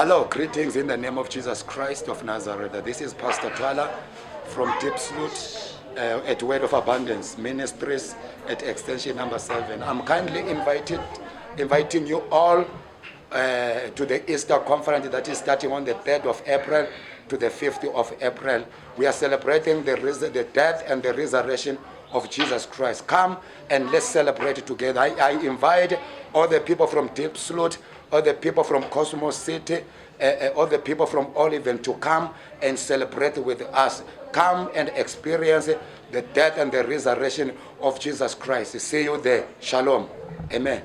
Hello, greetings in the name of Jesus Christ of Nazareth. This is Pastor Thwala from Deep Sloot at Word of Abundance Ministries at extension number 7. I'm kindly inviting you all to the Easter conference that is starting on the 3rd of April to the 5th of April. We are celebrating the death and the resurrection of Jesus Christ. Come and let's celebrate it together. I invite all the people from Deep Sloot, all the people from Cosmos City, all the people from Oliven to come and celebrate with us. Come and experience the death and the resurrection of Jesus Christ. See you there. Shalom. Amen.